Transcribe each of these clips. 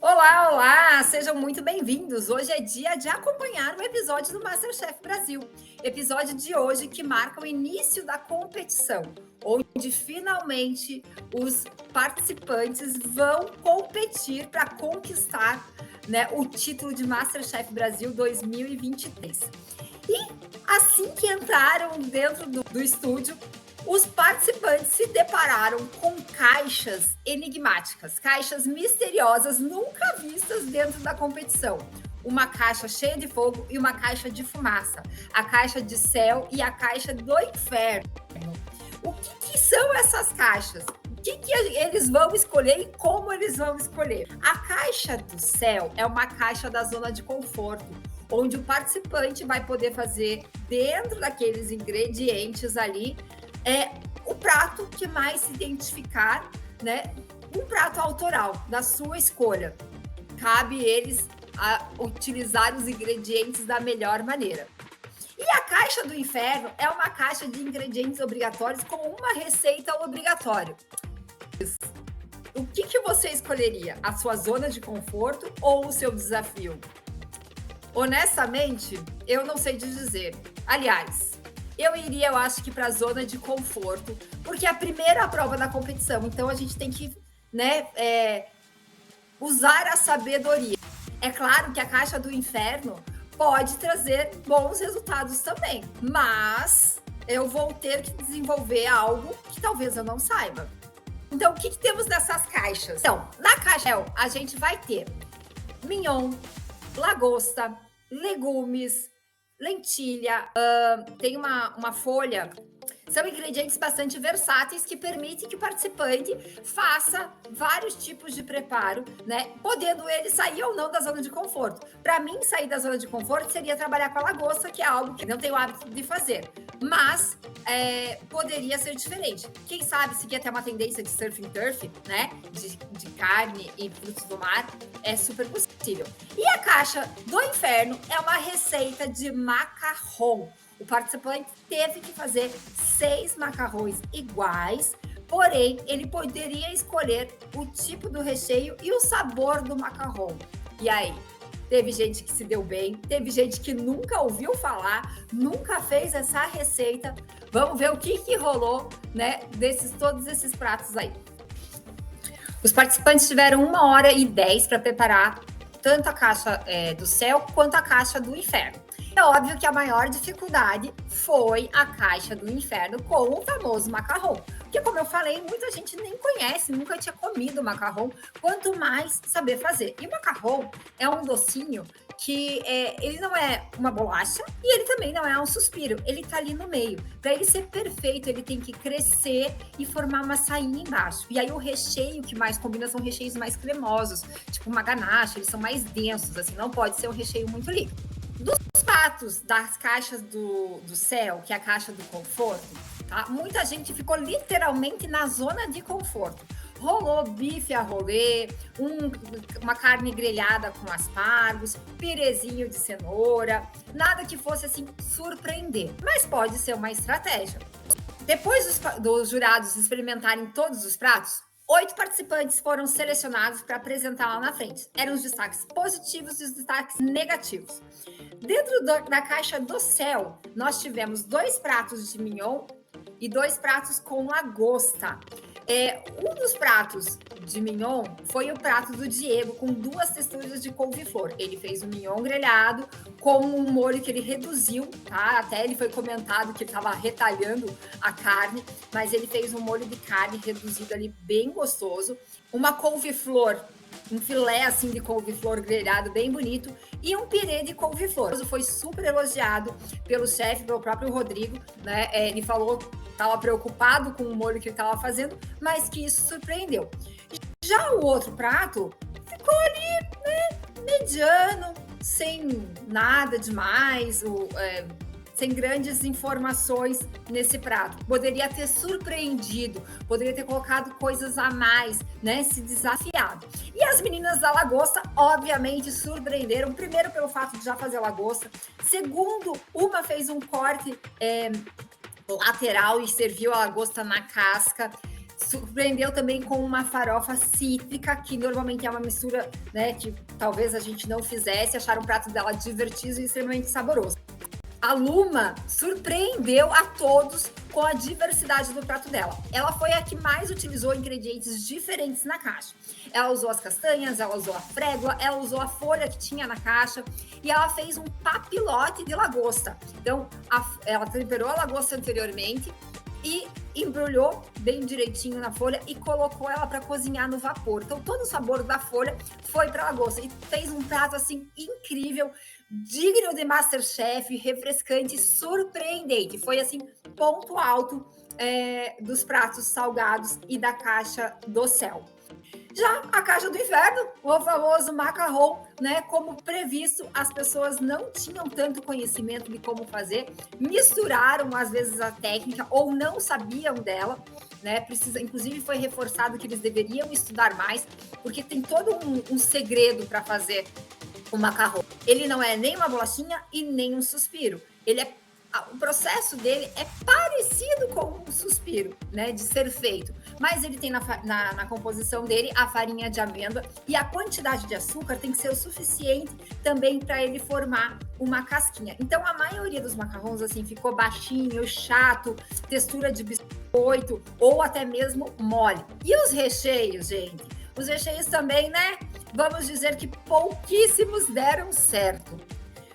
Olá, olá! Sejam muito bem-vindos. Hoje é dia de acompanhar um episódio do MasterChef Brasil. Episódio de hoje que marca o início da competição, onde finalmente os participantes vão competir para conquistar, né, o título de MasterChef Brasil 2023. E assim que entraram dentro do estúdio, os participantes se depararam com caixas enigmáticas, caixas misteriosas nunca vistas dentro da competição. Uma caixa cheia de fogo e uma caixa de fumaça, a caixa de céu e a caixa do inferno. O que são essas caixas? O que eles vão escolher e como eles vão escolher? A caixa do céu é uma caixa da zona de conforto, onde o participante vai poder fazer dentro daqueles ingredientes ali o prato que mais se identificar, né? Um prato autoral da sua escolha. Cabe eles utilizar os ingredientes da melhor maneira. E a caixa do inferno é uma caixa de ingredientes obrigatórios com uma receita obrigatória. O que você escolheria? A sua zona de conforto ou o seu desafio? Honestamente, eu não sei dizer. Aliás, eu acho que para a zona de conforto, porque é a primeira prova da competição, então a gente tem que, usar a sabedoria. É claro que a caixa do inferno pode trazer bons resultados também, mas eu vou ter que desenvolver algo que talvez eu não saiba. Então, o que temos nessas caixas? Então, na caixa a gente vai ter mignon, lagosta, legumes, lentilha, tem uma folha. São ingredientes bastante versáteis que permitem que o participante faça vários tipos de preparo, né? Podendo ele sair ou não da zona de conforto. Para mim, sair da zona de conforto seria trabalhar com a lagosta, que é algo que não tenho o hábito de fazer. Mas poderia ser diferente. Quem sabe seguir até uma tendência de surf and turf, né? De carne e frutos do mar, é super possível. E a caixa do inferno é uma receita de macarrão. O participante teve que fazer 6 macarrões iguais, porém, ele poderia escolher o tipo do recheio e o sabor do macarrão. E aí? Teve gente que se deu bem, teve gente que nunca ouviu falar, nunca fez essa receita. Vamos ver o que rolou, né, todos esses pratos aí. Os participantes tiveram 1h10 para preparar tanto a caixa do céu quanto a caixa do inferno. É óbvio que a maior dificuldade foi a caixa do inferno com o famoso macarrão. Porque, como eu falei, muita gente nem conhece, nunca tinha comido macarrão, quanto mais saber fazer. E o macarrão é um docinho que ele não é uma bolacha e ele também não é um suspiro. Ele tá ali no meio. Para ele ser perfeito, ele tem que crescer e formar uma sainha embaixo. E aí o recheio que mais combina são recheios mais cremosos, tipo uma ganache, eles são mais densos, assim, não pode ser um recheio muito líquido. Dos pratos das caixas do céu, que é a caixa do conforto, tá? Muita gente ficou literalmente na zona de conforto. Rolou bife a rolê, uma carne grelhada com aspargos, pirezinho de cenoura, nada que fosse assim surpreender, mas pode ser uma estratégia. Depois dos jurados experimentarem todos os pratos, 8 participantes foram selecionados para apresentar lá na frente. Eram os destaques positivos e os destaques negativos. Dentro da caixa do céu, nós tivemos 2 pratos de mignon e 2 pratos com lagosta. Um dos pratos de mignon foi o prato do Diego, com 2 texturas de couve-flor. Ele fez o mignon grelhado com um molho que ele reduziu, tá? Até ele foi comentado que ele estava retalhando a carne, mas ele fez um molho de carne reduzido ali, bem gostoso. Uma couve-flor, um filé assim de couve-flor grelhado bem bonito e um pirê de couve-flor. Foi super elogiado pelo chefe, pelo próprio Rodrigo, né? Ele falou que estava preocupado com o molho que ele estava fazendo, mas que isso surpreendeu. Já o outro prato ficou ali, né, mediano, sem nada demais, sem grandes informações nesse prato. Poderia ter surpreendido, poderia ter colocado coisas a mais, né? Se desafiado. E as meninas da lagosta, obviamente, surpreenderam. Primeiro, pelo fato de já fazer lagosta. Segundo, uma fez um corte lateral e serviu a lagosta na casca. Surpreendeu também com uma farofa cítrica, que normalmente é uma mistura, né, que talvez a gente não fizesse. Acharam o prato dela divertido e extremamente saboroso. A Luma surpreendeu a todos com a diversidade do prato dela. Ela foi a que mais utilizou ingredientes diferentes na caixa. Ela usou as castanhas, ela usou a frégua, ela usou a folha que tinha na caixa e ela fez um papilote de lagosta. Então, ela temperou a lagosta anteriormente e embrulhou bem direitinho na folha e colocou ela para cozinhar no vapor. Então, todo o sabor da folha foi para a lagosta e fez um prato assim incrível, digno de MasterChef, refrescante, surpreendente. Foi assim, ponto alto dos pratos salgados e da caixa do céu. Já a caixa do inferno, o famoso macarrão, né? Como previsto, as pessoas não tinham tanto conhecimento de como fazer, misturaram às vezes a técnica ou não sabiam dela, né? Inclusive foi reforçado que eles deveriam estudar mais, porque tem todo um segredo para fazer o macarrão. Ele não é nem uma bolachinha e nem um suspiro. O processo dele é parecido com um suspiro, né, de ser feito. Mas ele tem na composição dele a farinha de amêndoa e a quantidade de açúcar tem que ser o suficiente também para ele formar uma casquinha. Então, a maioria dos macarrões, assim, ficou baixinho, chato, textura de biscoito ou até mesmo mole. E os recheios, gente? Os recheios também, né? Vamos dizer que pouquíssimos deram certo.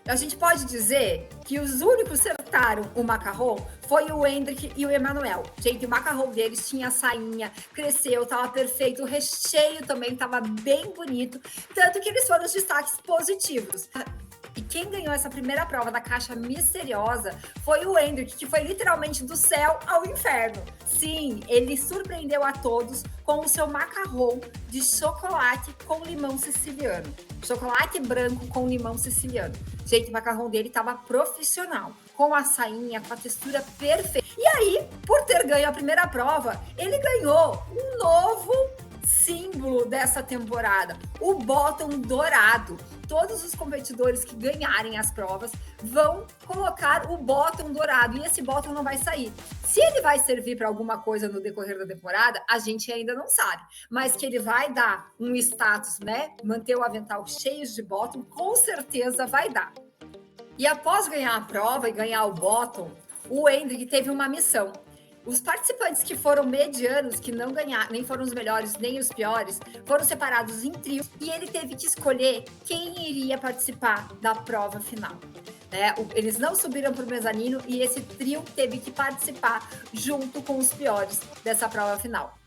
A gente pode dizer que os únicos que acertaram o macarrão foi o Hendrik e o Emanuel. Gente, o macarrão deles tinha sainha, cresceu, estava perfeito, o recheio também estava bem bonito, tanto que eles foram os destaques positivos. E quem ganhou essa primeira prova da caixa misteriosa foi o Hendrik, que foi literalmente do céu ao inferno. Sim, ele surpreendeu a todos com o seu macarrão de chocolate com limão siciliano. Chocolate branco com limão siciliano. Gente, o macarrão dele estava profissional, com a sainha, com a textura perfeita. E aí, por ter ganho a primeira prova, ele ganhou um novo símbolo dessa temporada, o bottom dourado. Todos os competidores que ganharem as provas vão colocar o bottom dourado e esse bottom não vai sair. Se ele vai servir para alguma coisa no decorrer da temporada, a gente ainda não sabe, mas que ele vai dar um status, né? Manter o avental cheio de bottom, com certeza vai dar. E após ganhar a prova e ganhar o bottom, o Hendrik teve uma missão. Os participantes que foram medianos, que não ganharam, nem foram os melhores, nem os piores, foram separados em trios e ele teve que escolher quem iria participar da prova final. Eles não subiram para o mezanino e esse trio teve que participar junto com os piores dessa prova final.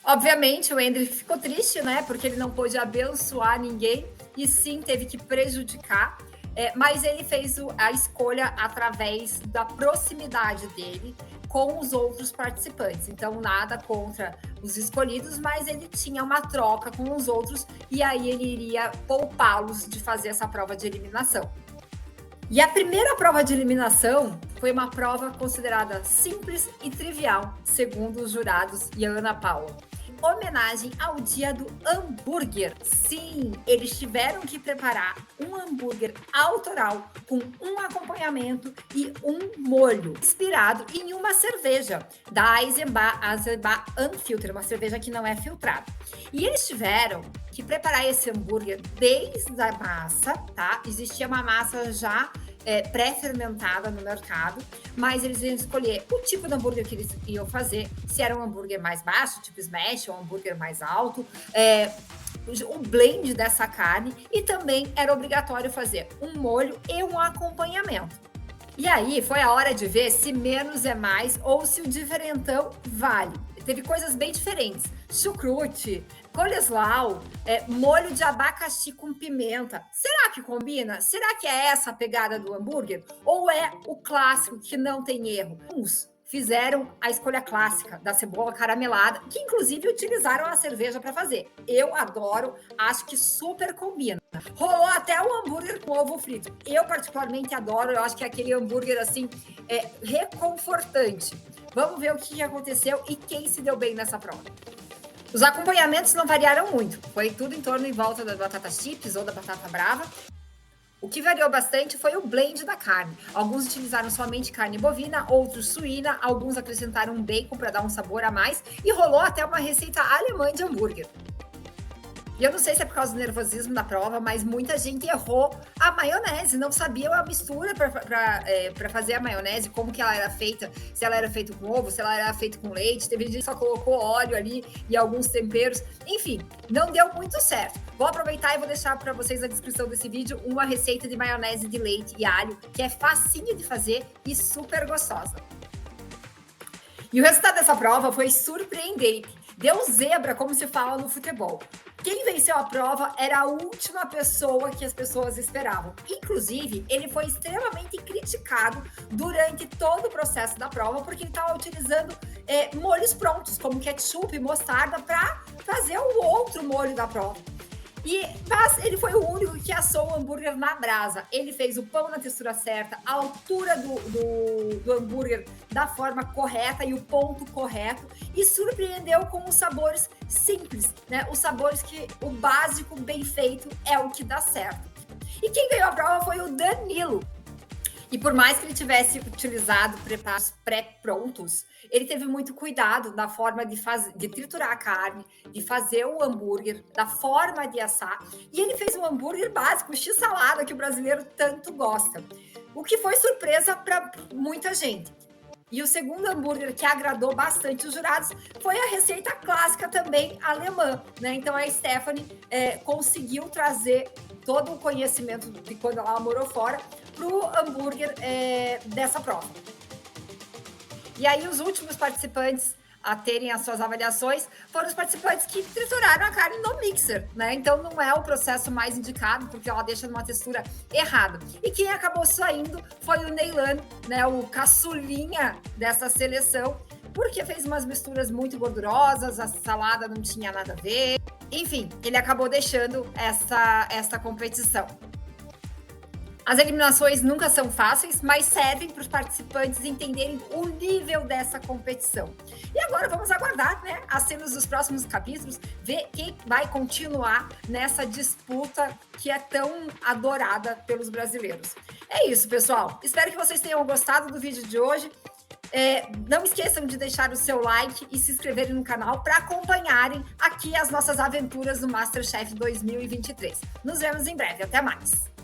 Obviamente, o Hendrik ficou triste, né? Porque ele não pôde abençoar ninguém e sim teve que prejudicar. Mas ele fez a escolha através da proximidade dele com os outros participantes. Então, nada contra os escolhidos, mas ele tinha uma troca com os outros e aí ele iria poupá-los de fazer essa prova de eliminação. E a primeira prova de eliminação foi uma prova considerada simples e trivial, segundo os jurados e a Ana Paula. Homenagem ao dia do hambúrguer. Sim, eles tiveram que preparar um hambúrguer autoral com um acompanhamento e um molho inspirado em uma cerveja da Eisenbach Unfiltered, uma cerveja que não é filtrada. E eles tiveram que preparar esse hambúrguer desde a massa, tá? Existia uma massa já pré-fermentada no mercado, mas eles iam escolher o tipo de hambúrguer que eles iam fazer, se era um hambúrguer mais baixo, tipo smash, ou um hambúrguer mais alto, o blend dessa carne, e também era obrigatório fazer um molho e um acompanhamento. E aí foi a hora de ver se menos é mais ou se o diferentão vale. Teve coisas bem diferentes. Chucrute, coleslaw, molho de abacaxi com pimenta. Será que combina? Será que é essa a pegada do hambúrguer? Ou é o clássico que não tem erro? Uns fizeram a escolha clássica da cebola caramelada, que inclusive utilizaram a cerveja para fazer. Eu adoro, acho que super combina. Rolou até o hambúrguer com ovo frito. Eu particularmente adoro, eu acho que é aquele hambúrguer assim, reconfortante. Vamos ver o que aconteceu e quem se deu bem nessa prova. Os acompanhamentos não variaram muito. Foi tudo em volta da batata chips ou da batata brava. O que variou bastante foi o blend da carne. Alguns utilizaram somente carne bovina, outros suína, alguns acrescentaram um bacon para dar um sabor a mais e rolou até uma receita alemã de hambúrguer. E eu não sei se é por causa do nervosismo da prova, mas muita gente errou a maionese, não sabia a mistura para fazer a maionese, como que ela era feita, se ela era feita com ovo, se ela era feita com leite, teve gente que só colocou óleo ali e alguns temperos, enfim, não deu muito certo. Vou aproveitar e vou deixar para vocês na descrição desse vídeo uma receita de maionese de leite e alho, que é facinho de fazer e super gostosa. E o resultado dessa prova foi surpreendente. Deu zebra, como se fala no futebol. Quem venceu a prova era a última pessoa que as pessoas esperavam. Inclusive, ele foi extremamente criticado durante todo o processo da prova, porque ele estava utilizando molhos prontos, como ketchup e mostarda, para fazer o outro molho da prova. Mas ele foi o único que assou o hambúrguer na brasa. Ele fez o pão na textura certa, a altura do hambúrguer da forma correta e o ponto correto. E surpreendeu com os sabores simples, né? Os sabores que o básico bem feito é o que dá certo. E quem ganhou a prova foi o Danilo. E por mais que ele tivesse utilizado preparos pré-prontos, ele teve muito cuidado na forma de triturar a carne, de fazer o hambúrguer, da forma de assar. E ele fez um hambúrguer básico, x-salada, que o brasileiro tanto gosta. O que foi surpresa para muita gente. E o segundo hambúrguer que agradou bastante os jurados foi a receita clássica também alemã, né? Então a Stephanie conseguiu trazer todo o conhecimento de quando ela morou fora para o hambúrguer dessa prova. E aí os últimos participantes a terem as suas avaliações foram os participantes que trituraram a carne no mixer, né? Então não é o processo mais indicado, porque ela deixa numa textura errada. E quem acabou saindo foi o Neylan, né? O caçulinha dessa seleção, porque fez umas misturas muito gordurosas, a salada não tinha nada a ver. Enfim, ele acabou deixando essa competição. As eliminações nunca são fáceis, mas servem para os participantes entenderem o nível dessa competição. E agora vamos aguardar, né, as cenas dos próximos capítulos, ver quem vai continuar nessa disputa que é tão adorada pelos brasileiros. É isso, pessoal. Espero que vocês tenham gostado do vídeo de hoje. Não esqueçam de deixar o seu like e se inscreverem no canal para acompanharem aqui as nossas aventuras do MasterChef 2023. Nos vemos em breve. Até mais!